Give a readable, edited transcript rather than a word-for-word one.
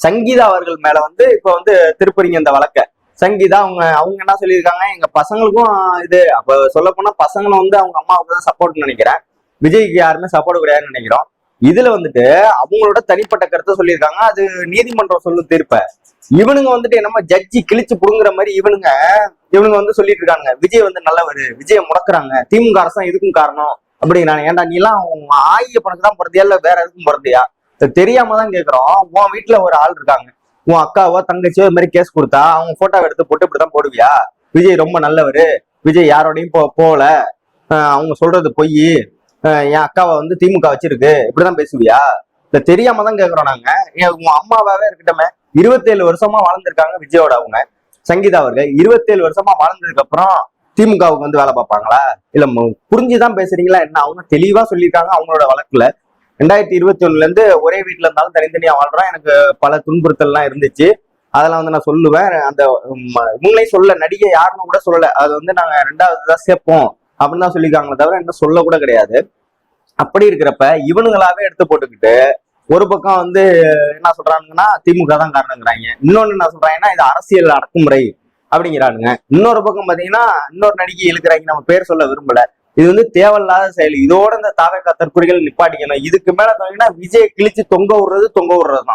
சங்கீதா அவர்கள் மேல வந்து இப்ப வந்து திருப்புறீங்க இந்த வழக்க. சங்கீதா அவங்க அவங்க என்ன சொல்லியிருக்காங்க, எங்க பசங்களுக்கும் இது அப்ப சொல்ல போனா பசங்களும் வந்து அவங்க அம்மாவுக்கு தான் சப்போர்ட்னு நினைக்கிறேன், விஜய்க்கு யாருமே சப்போர்ட் கிடையாதுன்னு நினைக்கிறோம். இதுல வந்துட்டு அவங்களோட தனிப்பட்ட கருத்தை சொல்லியிருக்காங்க. அது நீதிமன்றம் சொல்லும் தீர்ப்ப இவனுங்க வந்துட்டு என்னமோ ஜட்ஜி கிழிச்சு புடுங்குற மாதிரி இவனுங்க வந்து சொல்லிட்டு இருக்காங்க, விஜய் வந்து நல்லவரு, விஜய முடக்குறாங்க, திமுக அரசு தான் இதுக்கும் காரணம் அப்படிங்கிறாங்க. ஏன்டா நீ எல்லாம் உங்க ஆகிய பணக்கு தான் பிறந்தியா இல்ல வேற எதுக்கும் பிறந்தியா? தெரியாம தான் கேக்குறோம். உன் வீட்டுல ஒரு ஆள் இருக்காங்க, உன் அக்காவோ தங்கச்சியோ இது மாதிரி கேஸ் கொடுத்தா அவங்க போட்டோவை எடுத்து போட்டு இப்படிதான் போடுவியா? விஜய் ரொம்ப நல்லவரு, விஜய் யாரோடையும் போல, அவங்க சொல்றது பொய், என் அக்காவை வந்து திமுக வச்சிருக்கு, இப்படிதான் பேசுவியா? இல்ல தெரியாம தான் கேக்குறோம் நாங்க. உங்க அம்மாவாவே இருக்கட்டுமே, 27 வருஷமா வாழ்ந்திருக்காங்க விஜயோட அவங்க சங்கீதா அவர்கள். 27 வருஷமா வாழ்ந்ததுக்கு அப்புறம் திமுகவுக்கு வந்து வேலை பார்ப்பாங்களா? இல்ல புரிஞ்சுதான் பேசுறீங்களா என்ன? அவங்க தெளிவா சொல்லியிருக்காங்க அவங்களோட வழக்குல. 2021 இருந்து ஒரே வீட்டுல இருந்தாலும் தனித்தனியா வாழ்றோம், எனக்கு பல துன்புறுத்தல்லாம் இருந்துச்சு, அதெல்லாம் வந்து நான் சொல்லுவேன். அந்த இவங்களே சொல்ல, நடிகை யாருன்னு கூட சொல்லல, அது வந்து நாங்க 2வது தான் சேர்ப்போம் அப்படின்னு தான் சொல்லியிருக்காங்களே தவிர இன்னும் சொல்ல கூட கிடையாது. அப்படி இருக்கிறப்ப இவனுங்களாவே எடுத்து போட்டுக்கிட்டு ஒரு பக்கம் வந்து என்ன சொல்றாங்கன்னா திமுக தான் காரணங்கிறாங்க, இன்னொன்னு என்ன சொல்றாங்கன்னா இது அரசியல் அடக்குமுறை அப்படிங்கிறானுங்க. இன்னொரு பக்கம் பாத்தீங்கன்னா இன்னொரு நடிகை இழுக்கிறாங்க, நம்ம பேர் சொல்ல விரும்பல. இது வந்து தேவையில்லாத செயல். இதோட இந்த தாவேகா தற்கொலைகள் நிப்பாட்டிக்கணும். இதுக்கு மேல விஜய் கிழிச்சு தொங்க விடுறது தான்.